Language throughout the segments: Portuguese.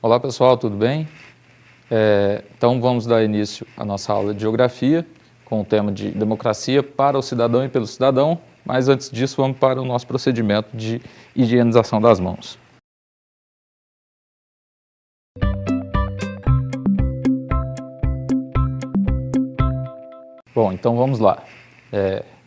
Olá pessoal, tudo bem? Então vamos dar início à nossa aula de Geografia com o tema de Democracia para o Cidadão e pelo Cidadão, mas antes disso vamos para o nosso procedimento de higienização das mãos. Bom, então vamos lá.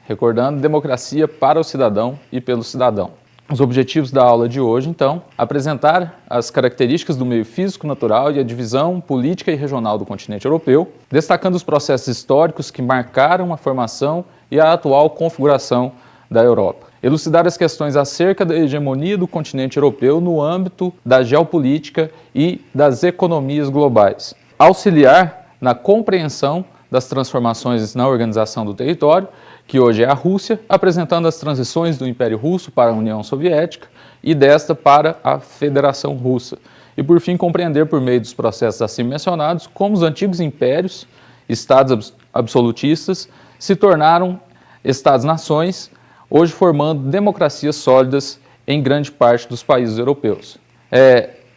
Recordando, democracia para o cidadão e pelo cidadão. Os objetivos da aula de hoje, então, apresentar as características do meio físico natural e a divisão política e regional do continente europeu, destacando os processos históricos que marcaram a formação e a atual configuração da Europa. Elucidar as questões acerca da hegemonia do continente europeu no âmbito da geopolítica e das economias globais. Auxiliar na compreensão das transformações na organização do território, que hoje é a Rússia, apresentando as transições do Império Russo para a União Soviética e desta para a Federação Russa. E, por fim, compreender por meio dos processos acima mencionados como os antigos impérios, estados absolutistas, se tornaram estados-nações, hoje formando democracias sólidas em grande parte dos países europeus.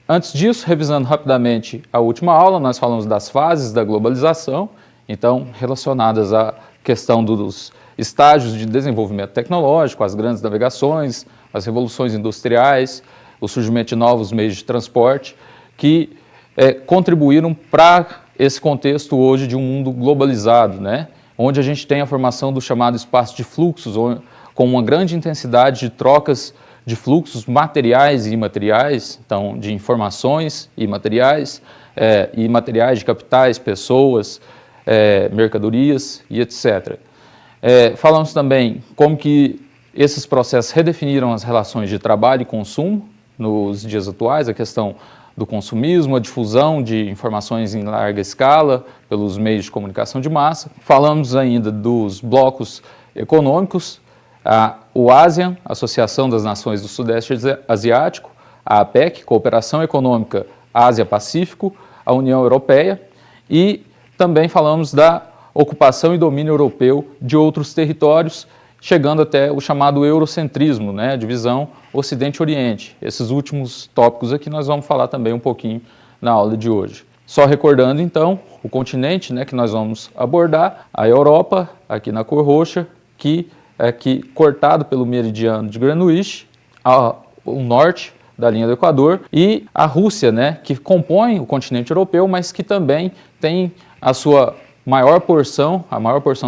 Antes disso, revisando rapidamente a última aula, nós falamos das fases da globalização, então relacionadas à questão dos estágios de desenvolvimento tecnológico, as grandes navegações, as revoluções industriais, o surgimento de novos meios de transporte, que contribuíram para esse contexto hoje de um mundo globalizado, né? Onde a gente tem a formação do chamado espaço de fluxos, com uma grande intensidade de trocas de fluxos materiais e imateriais, então de informações e materiais de capitais, pessoas, mercadorias e etc. Falamos também como que esses processos redefiniram as relações de trabalho e consumo nos dias atuais, a questão do consumismo, a difusão de informações em larga escala pelos meios de comunicação de massa. Falamos ainda dos blocos econômicos, o ASEAN, Associação das Nações do Sudeste Asiático, a APEC, Cooperação Econômica Ásia-Pacífico, a União Europeia, e também falamos da ocupação e domínio europeu de outros territórios, chegando até o chamado eurocentrismo, né, a divisão Ocidente-Oriente. Esses últimos tópicos aqui nós vamos falar também um pouquinho na aula de hoje. Só recordando então o continente, né, que nós vamos abordar, a Europa, aqui na cor roxa, que é aqui cortado pelo meridiano de Greenwich, o norte da linha do Equador, e a Rússia, né, que compõe o continente europeu, mas que também tem a sua maior porção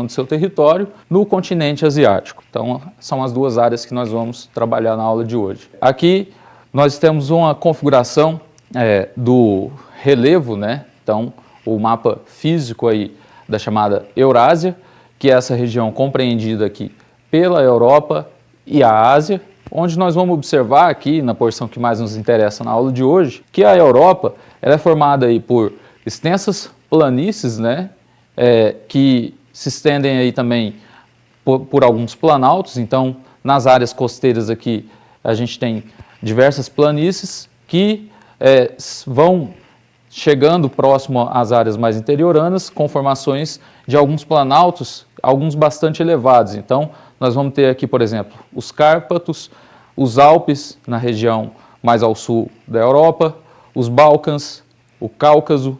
do seu território no continente asiático. Então, são as duas áreas que nós vamos trabalhar na aula de hoje. Aqui nós temos uma configuração do relevo, né? Então, o mapa físico aí da chamada Eurásia, que é essa região compreendida aqui pela Europa e a Ásia, onde nós vamos observar aqui, na porção que mais nos interessa na aula de hoje, que a Europa ela é formada aí por extensas planícies, né, que se estendem aí também por alguns planaltos. Então, nas áreas costeiras aqui, a gente tem diversas planícies que vão chegando próximo às áreas mais interioranas, com formações de alguns planaltos, alguns bastante elevados. Então, nós vamos ter aqui, por exemplo, os Cárpatos, os Alpes, na região mais ao sul da Europa, os Balcãs, o Cáucaso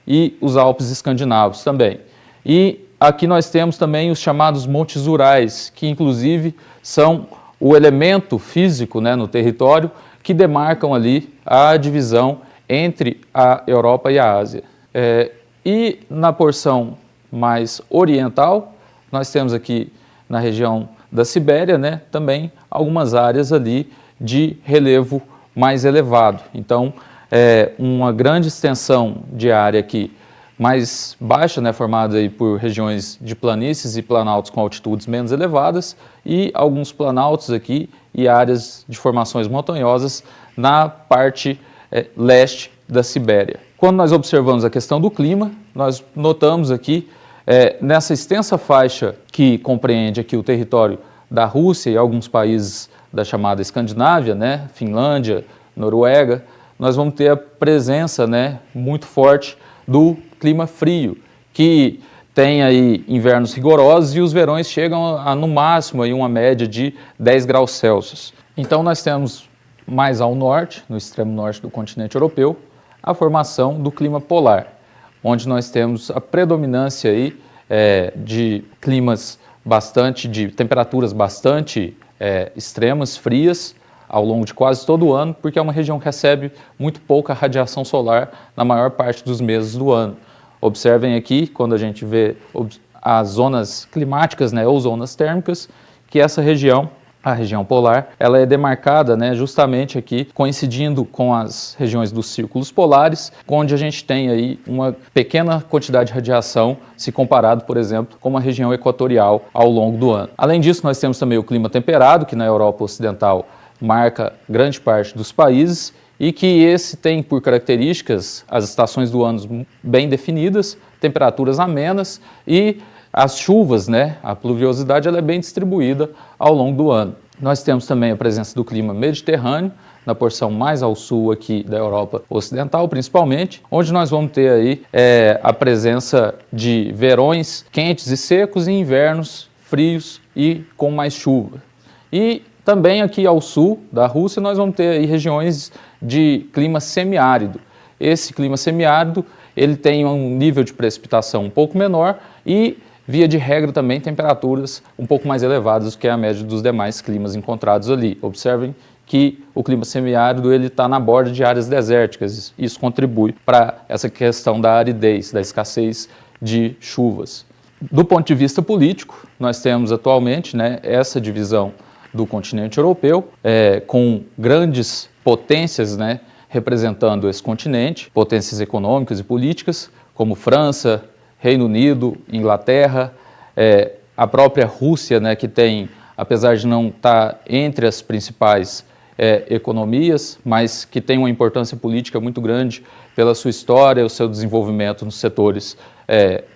e os Alpes escandinavos também. E aqui nós temos também os chamados Montes Urais, que inclusive são o elemento físico, né, no território que demarcam ali a divisão entre a Europa e a Ásia. E na porção mais oriental, nós temos aqui na região da Sibéria, né, também algumas áreas ali de relevo mais elevado. Então, uma grande extensão de área aqui mais baixa, né, formada aí por regiões de planícies e planaltos com altitudes menos elevadas, e alguns planaltos aqui e áreas de formações montanhosas na parte leste da Sibéria. Quando nós observamos a questão do clima, nós notamos aqui, nessa extensa faixa que compreende aqui o território da Rússia e alguns países da chamada Escandinávia, né, Finlândia, Noruega, nós vamos ter a presença, né, muito forte do clima frio, que tem aí invernos rigorosos e os verões chegam a no máximo aí uma média de 10 graus Celsius. Então nós temos mais ao norte, no extremo norte do continente europeu, a formação do clima polar, onde nós temos a predominância aí, de climas de temperaturas bastante extremas, frias, ao longo de quase todo o ano, porque é uma região que recebe muito pouca radiação solar na maior parte dos meses do ano. Observem aqui, quando a gente vê as zonas climáticas, né, ou zonas térmicas, que essa região, a região polar, ela é demarcada, né, justamente aqui, coincidindo com as regiões dos círculos polares, onde a gente tem aí uma pequena quantidade de radiação, se comparado, por exemplo, com uma região equatorial ao longo do ano. Além disso, nós temos também o clima temperado, que na Europa Ocidental marca grande parte dos países, e que esse tem por características as estações do ano bem definidas, temperaturas amenas e as chuvas, né, a pluviosidade, ela é bem distribuída ao longo do ano. Nós temos também a presença do clima mediterrâneo, na porção mais ao sul aqui da Europa Ocidental, principalmente, onde nós vamos ter aí a presença de verões quentes e secos e invernos frios e com mais chuva. E também aqui ao sul da Rússia nós vamos ter aí regiões de clima semiárido. Esse clima semiárido, ele tem um nível de precipitação um pouco menor e, via de regra, também temperaturas um pouco mais elevadas do que a média dos demais climas encontrados ali. Observem que o clima semiárido está na borda de áreas desérticas. Isso contribui para essa questão da aridez, da escassez de chuvas. Do ponto de vista político, nós temos atualmente, né, essa divisão do continente europeu, com grandes potências, né, representando esse continente, potências econômicas e políticas, como França, Reino Unido, Inglaterra, a própria Rússia, né, que tem, apesar de não estar entre as principais economias, mas que tem uma importância política muito grande pela sua história, o seu desenvolvimento nos setores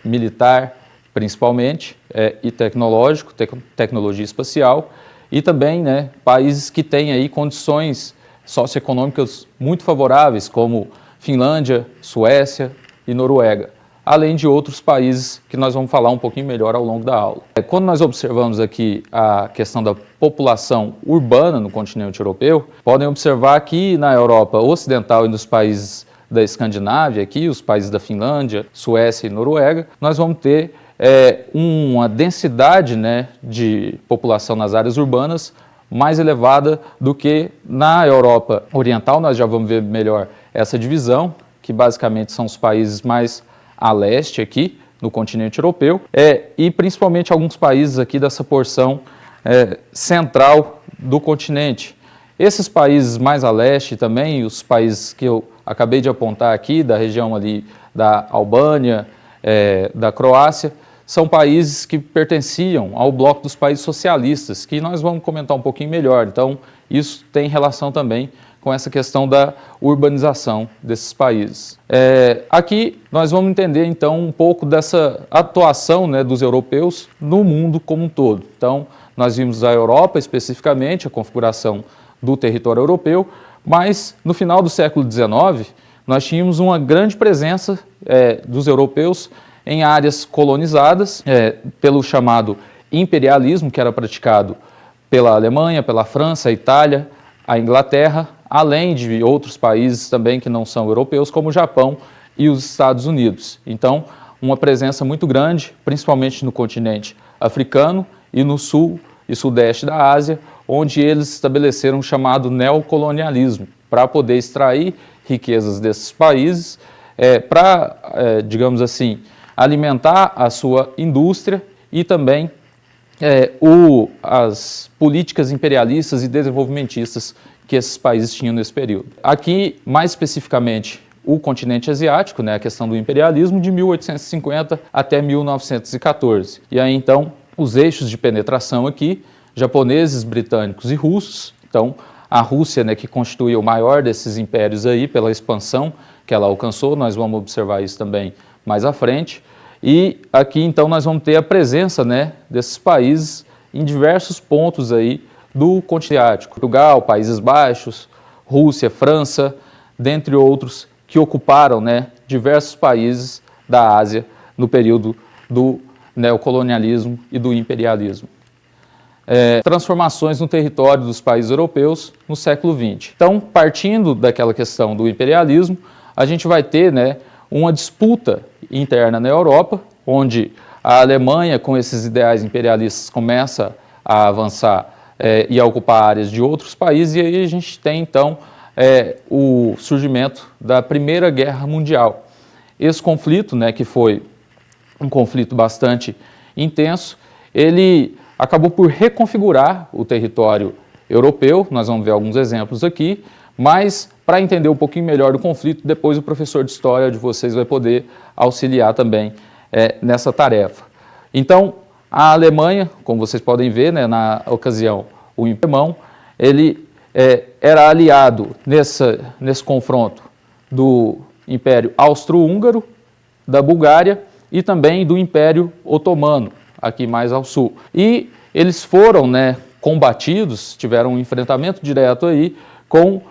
militar, principalmente, e tecnológico, tecnologia espacial, e também, né, países que têm aí condições socioeconômicas muito favoráveis, como Finlândia, Suécia e Noruega, além de outros países que nós vamos falar um pouquinho melhor ao longo da aula. Quando nós observamos aqui a questão da população urbana no continente europeu, podem observar que na Europa Ocidental e nos países da Escandinávia, aqui, os países da Finlândia, Suécia e Noruega, nós vamos ter uma densidade, né, de população nas áreas urbanas mais elevada do que na Europa Oriental. Nós já vamos ver melhor essa divisão, que basicamente são os países mais a leste aqui, no continente europeu, e principalmente alguns países aqui dessa porção central do continente. Esses países mais a leste também, os países que eu acabei de apontar aqui, da região ali da Albânia, da Croácia, são países que pertenciam ao bloco dos países socialistas, que nós vamos comentar um pouquinho melhor. Então, isso tem relação também com essa questão da urbanização desses países. Aqui nós vamos entender então um pouco dessa atuação, né, dos europeus no mundo como um todo. Então, nós vimos a Europa especificamente, a configuração do território europeu, mas no final do século XIX nós tínhamos uma grande presença dos europeus em áreas colonizadas pelo chamado imperialismo, que era praticado pela Alemanha, pela França, a Itália, a Inglaterra, além de outros países também que não são europeus, como o Japão e os Estados Unidos. Então, uma presença muito grande, principalmente no continente africano e no sul e sudeste da Ásia, onde eles estabeleceram o chamado neocolonialismo, para poder extrair riquezas desses países, para, digamos assim, alimentar a sua indústria e também as políticas imperialistas e desenvolvimentistas que esses países tinham nesse período. Aqui, mais especificamente, o continente asiático, né, a questão do imperialismo, de 1850 até 1914. E aí, então, os eixos de penetração aqui, japoneses, britânicos e russos. Então, a Rússia, né, que constitui o maior desses impérios aí, pela expansão que ela alcançou, nós vamos observar isso também mais à frente. E aqui, então, nós vamos ter a presença, né, desses países em diversos pontos aí do continente asiático. Portugal, Países Baixos, Rússia, França, dentre outros, que ocuparam, né, diversos países da Ásia no período do neocolonialismo e do imperialismo. Transformações no território dos países europeus no século XX. Então, partindo daquela questão do imperialismo, a gente vai ter, né, uma disputa interna na Europa, onde a Alemanha, com esses ideais imperialistas, começa a avançar e a ocupar áreas de outros países, e aí a gente tem, então, o surgimento da Primeira Guerra Mundial. Esse conflito, né, que foi um conflito bastante intenso, ele acabou por reconfigurar o território europeu. Nós vamos ver alguns exemplos aqui, mas para entender um pouquinho melhor do conflito, depois o professor de história de vocês vai poder auxiliar também nessa tarefa. Então, a Alemanha, como vocês podem ver, né, na ocasião, o Império Alemão, ele era aliado nesse confronto do Império Austro-Húngaro, da Bulgária e também do Império Otomano, aqui mais ao sul. E eles foram, né, combatidos, tiveram um enfrentamento direto aí com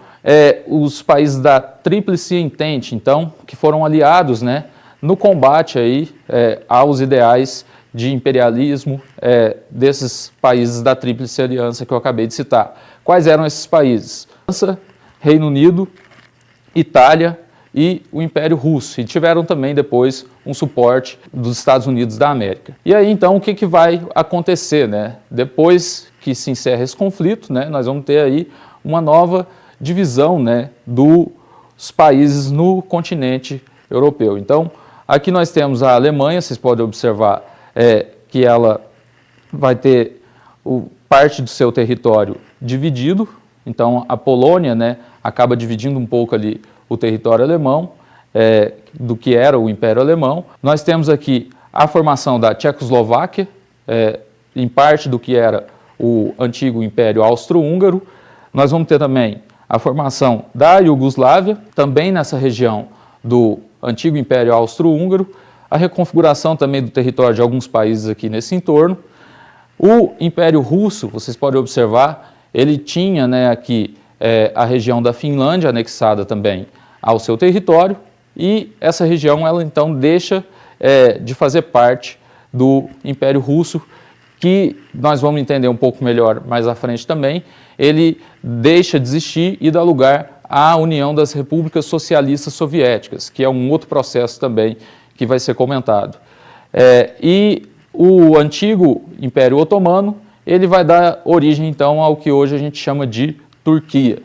os países da Tríplice Entente, então, que foram aliados, né, no combate aí aos ideais de imperialismo desses países da Tríplice Aliança que eu acabei de citar. Quais eram esses países? França, Reino Unido, Itália e o Império Russo, e tiveram também depois um suporte dos Estados Unidos da América. E aí então o que vai acontecer, né? Depois que se encerra esse conflito, né, nós vamos ter aí uma nova divisão, né, dos países no continente europeu. Então aqui nós temos a Alemanha, vocês podem observar que ela vai ter parte do seu território dividido. Então a Polônia, né, acaba dividindo um pouco ali o território alemão, do que era o Império Alemão. Nós temos aqui a formação da Tchecoslováquia, em parte do que era o antigo Império Austro-Húngaro. Nós vamos ter também a formação da Iugoslávia, também nessa região do antigo Império Austro-Húngaro, a reconfiguração também do território de alguns países aqui nesse entorno. O Império Russo, vocês podem observar, ele tinha, né, aqui a região da Finlândia anexada também ao seu território, e essa região ela então deixa de fazer parte do Império Russo, que nós vamos entender um pouco melhor mais à frente também. Ele deixa de existir e dá lugar à União das Repúblicas Socialistas Soviéticas, que é um outro processo também que vai ser comentado. E o antigo Império Otomano, ele vai dar origem então ao que hoje a gente chama de Turquia.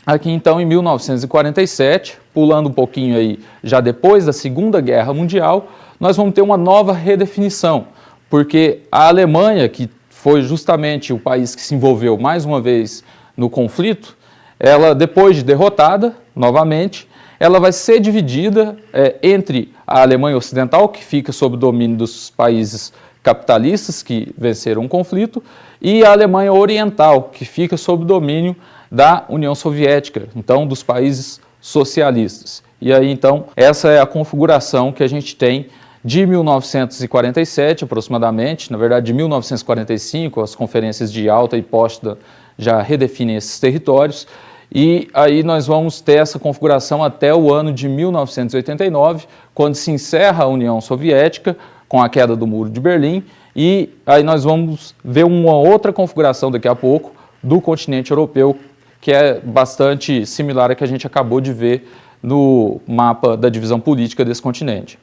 Aqui então em 1947, pulando um pouquinho aí, já depois da Segunda Guerra Mundial, nós vamos ter uma nova redefinição, porque a Alemanha, que foi justamente o país que se envolveu mais uma vez no conflito, ela, depois de derrotada novamente, ela vai ser dividida entre a Alemanha Ocidental, que fica sob o domínio dos países capitalistas que venceram o conflito, e a Alemanha Oriental, que fica sob o domínio da União Soviética, então dos países socialistas. E aí então essa é a configuração que a gente tem de 1947 aproximadamente, na verdade de 1945, as conferências de Yalta e Potsdam já redefinem esses territórios, e aí nós vamos ter essa configuração até o ano de 1989, quando se encerra a União Soviética com a queda do Muro de Berlim, e aí nós vamos ver uma outra configuração daqui a pouco do continente europeu, que é bastante similar à que a gente acabou de ver no mapa da divisão política desse continente.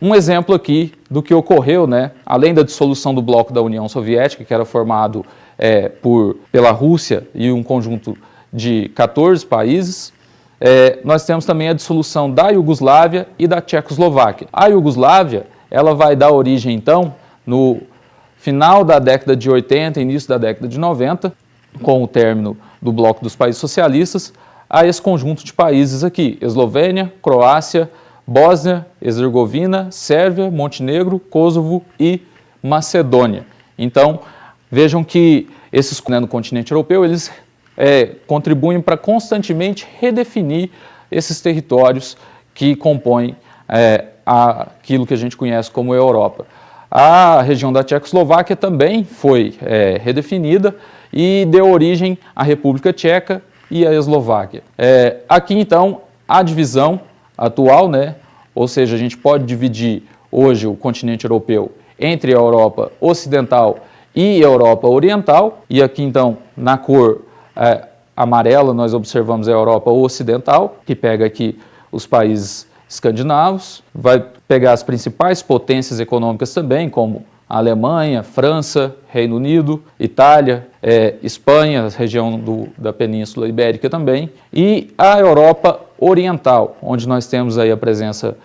Um exemplo aqui do que ocorreu, né, além da dissolução do bloco da União Soviética, que era formado pela Rússia e um conjunto de 14 países, nós temos também a dissolução da Iugoslávia e da Tchecoslováquia. A Iugoslávia, ela vai dar origem, então, no final da década de 80, início da década de 90, com o término do bloco dos países socialistas, a esse conjunto de países aqui: Eslovênia, Croácia, Bósnia, Herzegovina, Sérvia, Montenegro, Kosovo e Macedônia. Então, vejam que esses no continente europeu, eles contribuem para constantemente redefinir esses territórios que compõem aquilo que a gente conhece como Europa. A região da Tchecoslováquia também foi redefinida e deu origem à República Tcheca e à Eslováquia. Aqui, então, a divisão atual, né? Ou seja, a gente pode dividir hoje o continente europeu entre a Europa Ocidental e a Europa Oriental, e aqui, então, na cor amarela nós observamos a Europa Ocidental, que pega aqui os países escandinavos, vai pegar as principais potências econômicas também, como a Alemanha, França, Reino Unido, Itália, Espanha, região da Península Ibérica também, e a Europa Oriental, onde nós temos aí a presença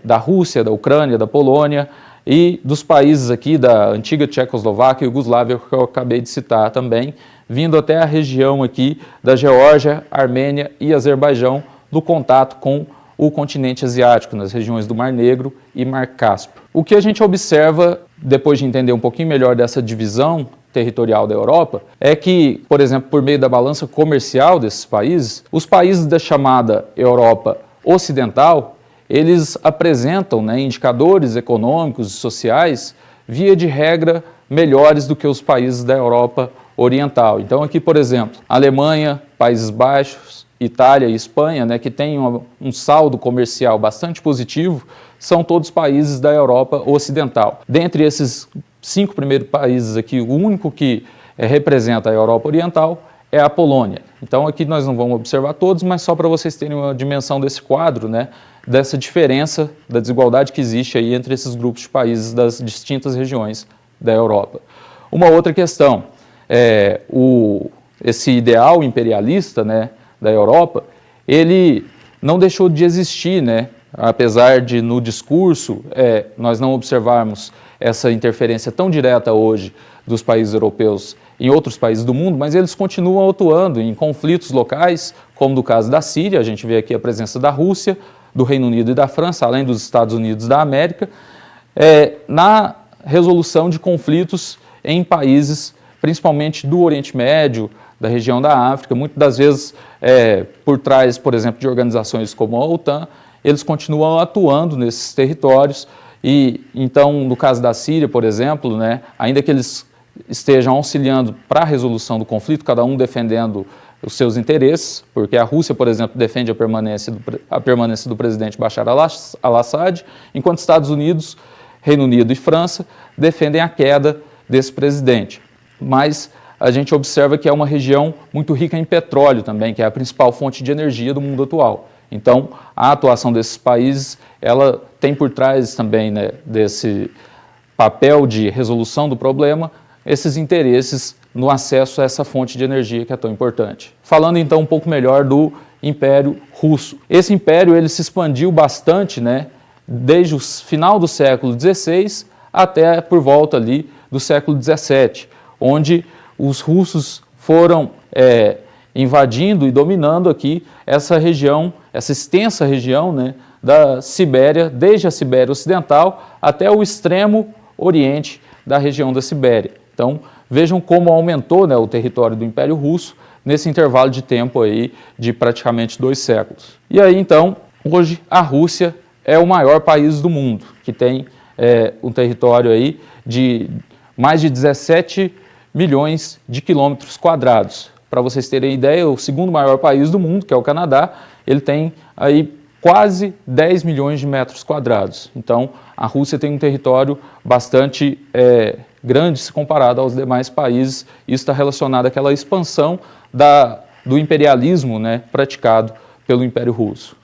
da Rússia, da Ucrânia, da Polônia e dos países aqui da antiga Tchecoslováquia e Iugoslávia, que eu acabei de citar também, vindo até a região aqui da Geórgia, Armênia e Azerbaijão, do contato com o continente asiático, nas regiões do Mar Negro e Mar Cáspio. O que a gente observa, depois de entender um pouquinho melhor dessa divisão territorial da Europa, é que, por exemplo, por meio da balança comercial desses países, os países da chamada Europa Ocidental, eles apresentam, né, indicadores econômicos e sociais, via de regra, melhores do que os países da Europa Oriental. Então aqui, por exemplo, Alemanha, Países Baixos, Itália e Espanha, né, que têm um saldo comercial bastante positivo, são todos países da Europa Ocidental. Dentre esses 5 primeiros países aqui, o único que representa a Europa Oriental é a Polônia. Então aqui nós não vamos observar todos, mas só para vocês terem uma dimensão desse quadro, né, dessa diferença, da desigualdade que existe aí entre esses grupos de países das distintas regiões da Europa. Uma outra questão, esse ideal imperialista, né, da Europa, ele não deixou de existir, né? Apesar de no discurso nós não observarmos essa interferência tão direta hoje dos países europeus em outros países do mundo, mas eles continuam atuando em conflitos locais, como no caso da Síria, a gente vê aqui a presença da Rússia, do Reino Unido e da França, além dos Estados Unidos da América, na resolução de conflitos em países, principalmente do Oriente Médio, da região da África, muitas das vezes por trás, por exemplo, de organizações como a OTAN, eles continuam atuando nesses territórios e, então, no caso da Síria, por exemplo, né, ainda que eles estejam auxiliando para a resolução do conflito, cada um defendendo os seus interesses, porque a Rússia, por exemplo, defende a permanência do presidente Bashar al-Assad, enquanto Estados Unidos, Reino Unido e França defendem a queda desse presidente. Mas a gente observa que é uma região muito rica em petróleo também, que é a principal fonte de energia do mundo atual. Então, a atuação desses países, ela tem por trás também, né, desse papel de resolução do problema, esses interesses no acesso a essa fonte de energia que é tão importante. Falando então um pouco melhor do Império Russo. Esse império ele se expandiu bastante, né, desde o final do século XVI até por volta ali do século XVII, onde os russos foram invadindo e dominando aqui essa região, essa extensa região, né, da Sibéria, desde a Sibéria Ocidental até o extremo oriente da região da Sibéria. Então, vejam como aumentou, né, o território do Império Russo nesse intervalo de tempo aí de praticamente 2 séculos. E aí, então, hoje a Rússia é o maior país do mundo, que tem um território aí de mais de 17 milhões de quilômetros quadrados. Para vocês terem ideia, o segundo maior país do mundo, que é o Canadá, ele tem aí quase 10 milhões de metros quadrados. Então, a Rússia tem um território bastante grande se comparado aos demais países. Isso está relacionado àquela expansão do imperialismo, né, praticado pelo Império Russo.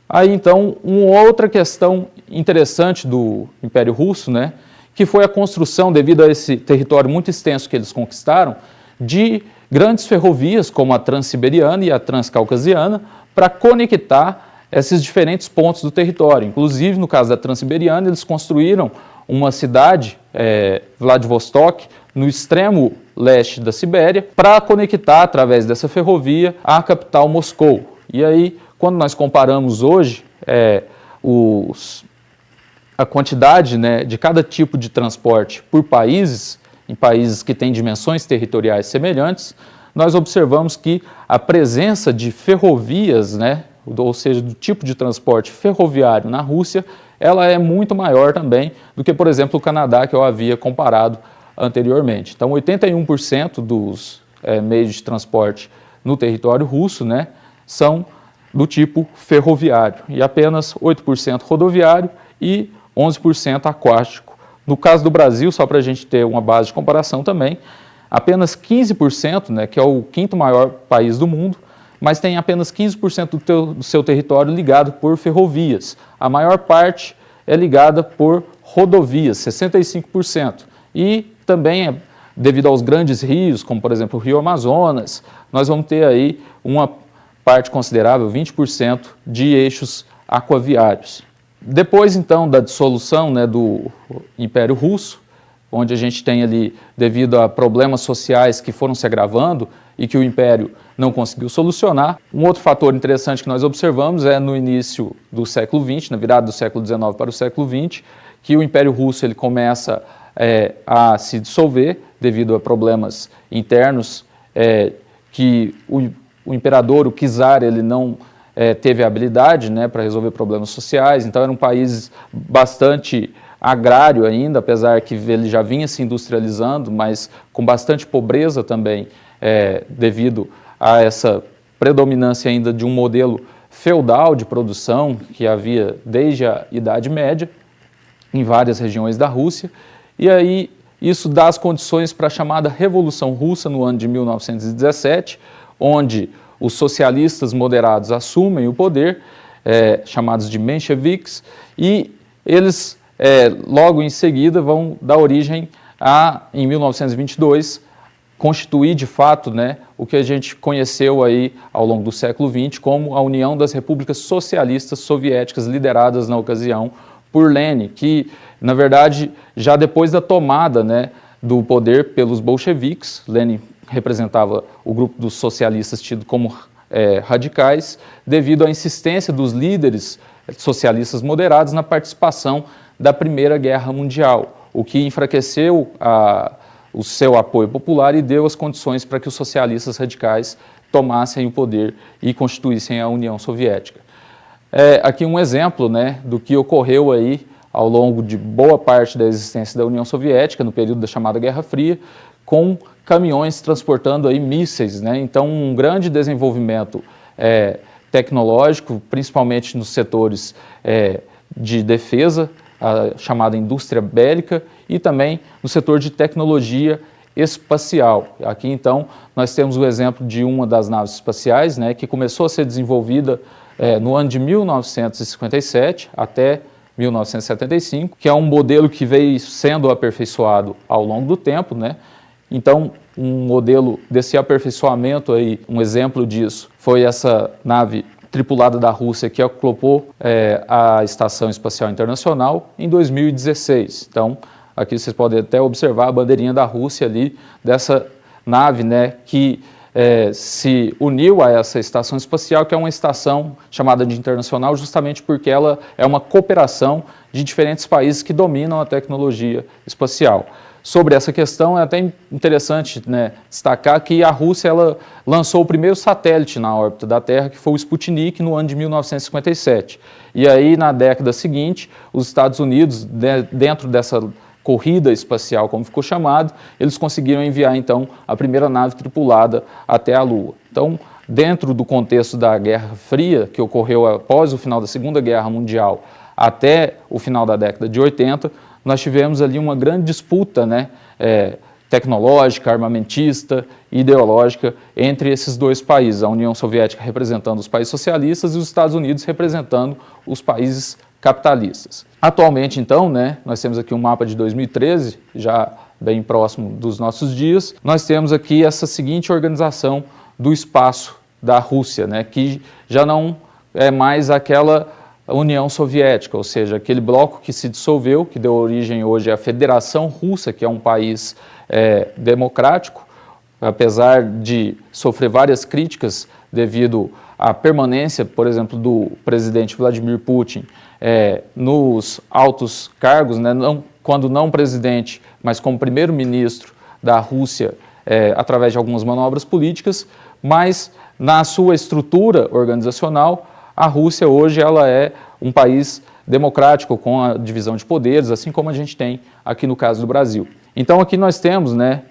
Aí, então, uma outra questão interessante do Império Russo, né, que foi a construção, devido a esse território muito extenso que eles conquistaram, de grandes ferrovias, como a Transiberiana e a Transcaucasiana, para conectar esses diferentes pontos do território. Inclusive, no caso da Transiberiana, eles construíram uma cidade, Vladivostok, no extremo leste da Sibéria, para conectar, através dessa ferrovia, a capital Moscou. E aí, quando nós comparamos hoje a quantidade, né, de cada tipo de transporte por países, em países que têm dimensões territoriais semelhantes, nós observamos que a presença de ferrovias, né, ou seja, do tipo de transporte ferroviário na Rússia, ela é muito maior também do que, por exemplo, o Canadá, que eu havia comparado anteriormente. Então, 81% dos meios de transporte no território russo, né, são do tipo ferroviário, e apenas 8% rodoviário e 11% aquático. No caso do Brasil, só para a gente ter uma base de comparação também, apenas 15%, né, que é o quinto maior país do mundo, mas tem apenas 15% do seu território ligado por ferrovias. A maior parte é ligada por rodovias, 65%. E também, devido aos grandes rios, como por exemplo o Rio Amazonas, nós vamos ter aí uma parte considerável, 20%, de eixos aquaviários. Depois, então, da dissolução, né, do Império Russo, onde a gente tem ali, devido a problemas sociais que foram se agravando e que o Império não conseguiu solucionar. Um outro fator interessante que nós observamos é no início do século XX, na virada do século XIX para o século XX, que o Império Russo ele começa a se dissolver devido a problemas internos que o imperador, o czar, ele não teve a habilidade, né, para resolver problemas sociais. Então era um país bastante agrário ainda, apesar que ele já vinha se industrializando, mas com bastante pobreza também, devido a essa predominância ainda de um modelo feudal de produção que havia desde a Idade Média em várias regiões da Rússia. E aí isso dá as condições para a chamada Revolução Russa no ano de 1917, onde os socialistas moderados assumem o poder, chamados de mencheviques, e eles logo em seguida vão dar origem a, em 1922, constituir de fato, né, o que a gente conheceu aí ao longo do século XX como a União das Repúblicas Socialistas Soviéticas, lideradas na ocasião por Lenin, que na verdade já depois da tomada, né, do poder pelos bolcheviques, Lenin representava o grupo dos socialistas tido como radicais, devido à insistência dos líderes socialistas moderados na participação da Primeira Guerra Mundial, o que enfraqueceu o seu apoio popular e deu as condições para que os socialistas radicais tomassem o poder e constituíssem a União Soviética. Aqui um exemplo, né, do que ocorreu aí ao longo de boa parte da existência da União Soviética, no período da chamada Guerra Fria, com caminhões transportando aí mísseis, né? Então um grande desenvolvimento tecnológico, principalmente nos setores de defesa, a chamada indústria bélica, e também no setor de tecnologia espacial. Aqui, então, nós temos o exemplo de uma das naves espaciais, né, que começou a ser desenvolvida no ano de 1957 até 1975, que é um modelo que veio sendo aperfeiçoado ao longo do tempo, né? Então, um modelo desse aperfeiçoamento aí, um exemplo disso, foi essa nave tripulada da Rússia que ocupou a Estação Espacial Internacional em 2016. Então, aqui vocês podem até observar a bandeirinha da Rússia ali, dessa nave, né, que se uniu a essa estação espacial, que é uma estação chamada de internacional, justamente porque ela é uma cooperação de diferentes países que dominam a tecnologia espacial. Sobre essa questão, é até interessante, né, destacar que a Rússia ela lançou o primeiro satélite na órbita da Terra, que foi o Sputnik, no ano de 1957. E aí, na década seguinte, os Estados Unidos, dentro dessa corrida espacial, como ficou chamado, eles conseguiram enviar, então, a primeira nave tripulada até a Lua. Então, dentro do contexto da Guerra Fria, que ocorreu após o final da Segunda Guerra Mundial até o final da década de 80, nós tivemos ali uma grande disputa, né, tecnológica, armamentista, ideológica entre esses dois países, a União Soviética representando os países socialistas e os Estados Unidos representando os países capitalistas. Atualmente, então, né, nós temos aqui um mapa de 2013, já bem próximo dos nossos dias, nós temos aqui essa seguinte organização do espaço da Rússia, né, que já não é mais aquela União Soviética, ou seja, aquele bloco que se dissolveu, que deu origem hoje à Federação Russa, que é um país democrático, apesar de sofrer várias críticas devido à permanência, por exemplo, do presidente Vladimir Putin nos altos cargos, né, quando não presidente, mas como primeiro-ministro da Rússia, através de algumas manobras políticas, mas na sua estrutura organizacional, a Rússia hoje ela é um país democrático com a divisão de poderes, assim como a gente tem aqui no caso do Brasil. Então aqui nós temos, né,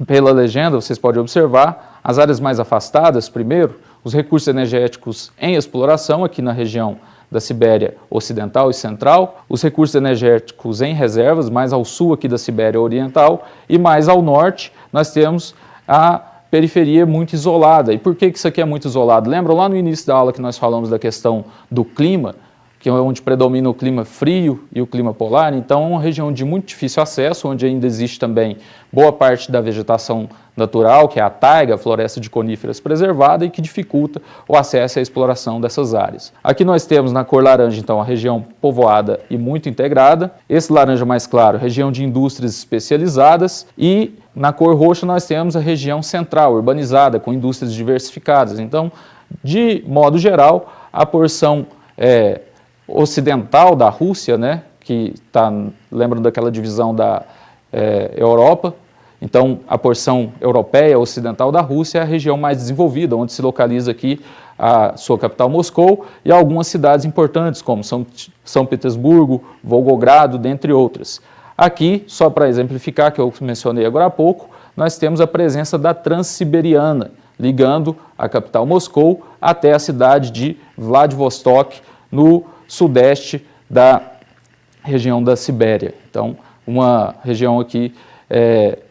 pela legenda, vocês podem observar, as áreas mais afastadas, primeiro, os recursos energéticos em exploração aqui na região da Sibéria Ocidental e Central, os recursos energéticos em reservas, mais ao sul aqui da Sibéria Oriental, e mais ao norte nós temos a periferia muito isolada. E por que isso aqui é muito isolado? Lembram lá no início da aula que nós falamos da questão do clima, que é onde predomina o clima frio e o clima polar? Então é uma região de muito difícil acesso, onde ainda existe também boa parte da vegetação natural, que é a taiga, a floresta de coníferas preservada, e que dificulta o acesso e a exploração dessas áreas. Aqui nós temos na cor laranja, então, a região povoada e muito integrada. Esse laranja mais claro, região de indústrias especializadas, e na cor roxa nós temos a região central, urbanizada, com indústrias diversificadas. Então, de modo geral, a porção ocidental da Rússia, né, que está, lembram daquela divisão da Europa, então a porção europeia ocidental da Rússia é a região mais desenvolvida, onde se localiza aqui a sua capital Moscou e algumas cidades importantes, como São Petersburgo, Volgogrado, dentre outras. Aqui, só para exemplificar, que eu mencionei agora há pouco, nós temos a presença da Transiberiana, ligando a capital Moscou até a cidade de Vladivostok, no sudeste da região da Sibéria. Então, uma região aqui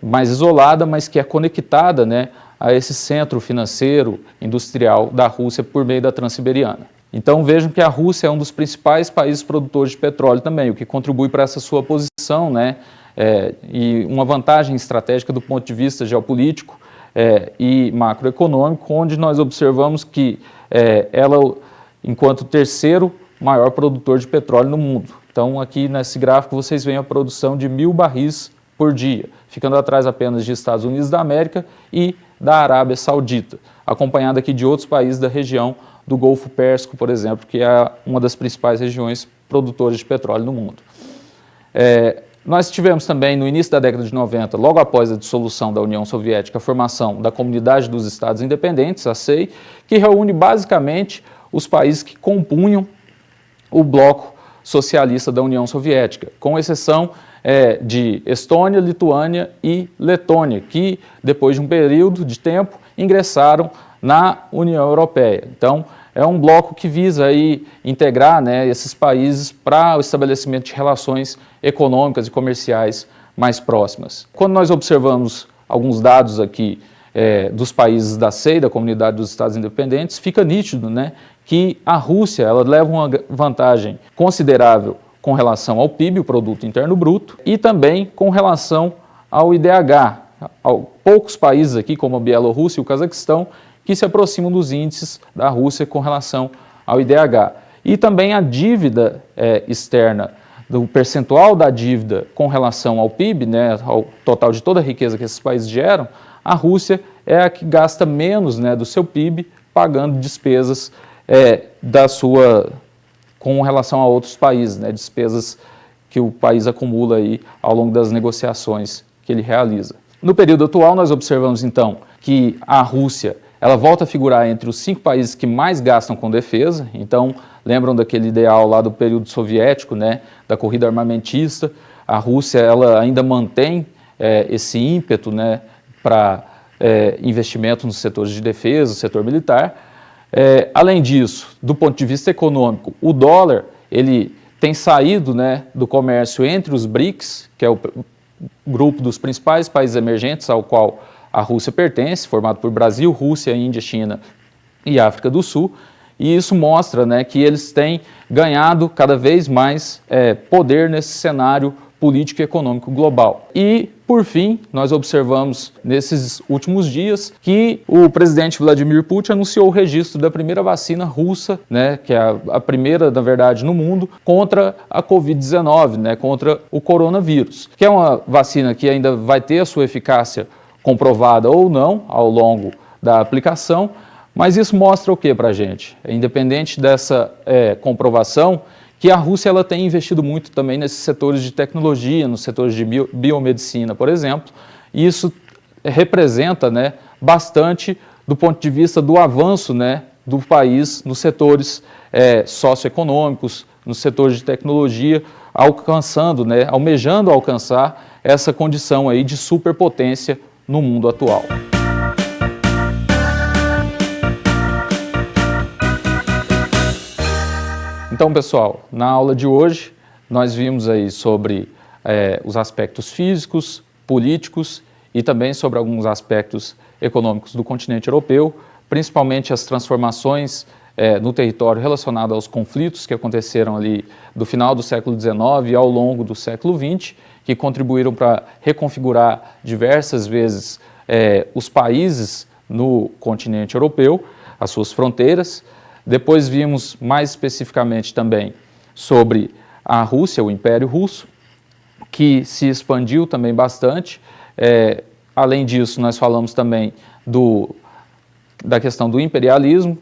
mais isolada, mas que é conectada, né, a esse centro financeiro, industrial da Rússia por meio da Transiberiana. Então vejam que a Rússia é um dos principais países produtores de petróleo também, o que contribui para essa sua posição, né, e uma vantagem estratégica do ponto de vista geopolítico e macroeconômico, onde nós observamos que ela, enquanto terceiro maior produtor de petróleo no mundo. Então aqui nesse gráfico vocês veem a produção de 1.000 barris por dia, ficando atrás apenas de Estados Unidos da América e da Arábia Saudita, acompanhada aqui de outros países da região do Golfo Pérsico, por exemplo, que é uma das principais regiões produtoras de petróleo no mundo. Nós tivemos também, no início da década de 90, logo após a dissolução da União Soviética, a formação da Comunidade dos Estados Independentes, a CEI, que reúne basicamente os países que compunham o bloco socialista da União Soviética, com exceção de Estônia, Lituânia e Letônia, que depois de um período de tempo ingressaram na União Europeia. Então é um bloco que visa aí integrar, né, esses países para o estabelecimento de relações econômicas e comerciais mais próximas. Quando nós observamos alguns dados aqui dos países da CEI, da Comunidade dos Estados Independentes, fica nítido, né, que a Rússia ela leva uma vantagem considerável com relação ao PIB, o Produto Interno Bruto, e também com relação ao IDH. Há poucos países aqui, como a Bielorrússia e o Cazaquistão, que se aproximam dos índices da Rússia com relação ao IDH. E também a dívida externa, do percentual da dívida com relação ao PIB, né, ao total de toda a riqueza que esses países geram, a Rússia é a que gasta menos, né, do seu PIB pagando despesas com relação a outros países, né, despesas que o país acumula aí ao longo das negociações que ele realiza. No período atual, nós observamos então que a Rússia ela volta a figurar entre os 5 países que mais gastam com defesa. Então, lembram daquele ideal lá do período soviético, né, da corrida armamentista? A Rússia ela ainda mantém esse ímpeto, né, para investimento nos setores de defesa, no setor militar. Além disso, do ponto de vista econômico, o dólar ele tem saído, né, do comércio entre os BRICS, que é o grupo dos principais países emergentes ao qual a Rússia pertence, formado por Brasil, Rússia, Índia, China e África do Sul, e isso mostra, né, que eles têm ganhado cada vez mais poder nesse cenário político e econômico global. E, por fim, nós observamos nesses últimos dias que o presidente Vladimir Putin anunciou o registro da primeira vacina russa, né, que é a primeira, na verdade, no mundo, contra a Covid-19, né, contra o coronavírus, que é uma vacina que ainda vai ter a sua eficácia comprovada ou não ao longo da aplicação, mas isso mostra o que para a gente? Independente dessa comprovação, que a Rússia ela tem investido muito também nesses setores de tecnologia, nos setores de biomedicina, por exemplo, e isso representa, né, bastante do ponto de vista do avanço, né, do país nos setores socioeconômicos, nos setores de tecnologia, alcançando, né, almejando alcançar essa condição aí de superpotência no mundo atual. Então, pessoal, na aula de hoje, nós vimos aí sobre os aspectos físicos, políticos e também sobre alguns aspectos econômicos do continente europeu, principalmente as transformações no território relacionado aos conflitos que aconteceram ali do final do século XIX e ao longo do século XX, que contribuíram para reconfigurar diversas vezes os países no continente europeu, as suas fronteiras. Depois vimos mais especificamente também sobre a Rússia, o Império Russo, que se expandiu também bastante. Além disso, nós falamos também da questão do imperialismo,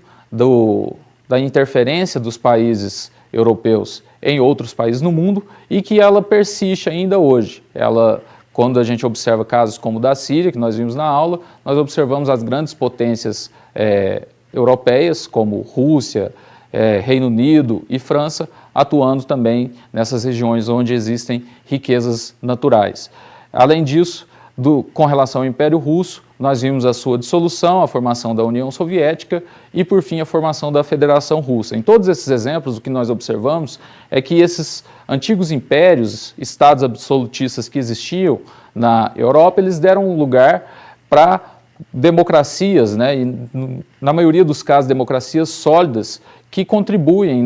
da interferência dos países europeus em outros países no mundo e que ela persiste ainda hoje. Quando a gente observa casos como o da Síria, que nós vimos na aula, nós observamos as grandes potências europeias, como Rússia, Reino Unido e França, atuando também nessas regiões onde existem riquezas naturais. Além disso, com relação ao Império Russo, nós vimos a sua dissolução, a formação da União Soviética e, por fim, a formação da Federação Russa. Em todos esses exemplos, o que nós observamos é que esses antigos impérios, estados absolutistas que existiam na Europa, eles deram lugar para democracias, e na maioria dos casos, democracias sólidas que contribuem,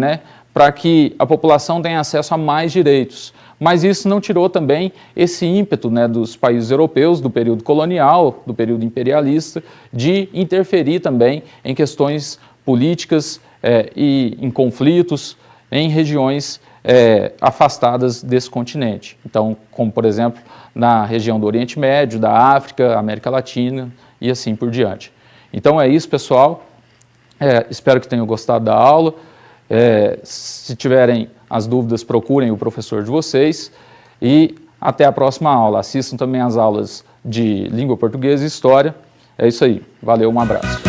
para que a população tenha acesso a mais direitos. Mas isso não tirou também esse ímpeto dos países europeus, do período colonial, do período imperialista, de interferir também em questões políticas e em conflitos em regiões afastadas desse continente. Então, como por exemplo, na região do Oriente Médio, da África, América Latina e assim por diante. Então é isso, pessoal. Espero que tenham gostado da aula. Se tiverem as dúvidas, procurem o professor de vocês e até a próxima aula. Assistam também as aulas de língua portuguesa e história. É isso aí. Valeu, um abraço.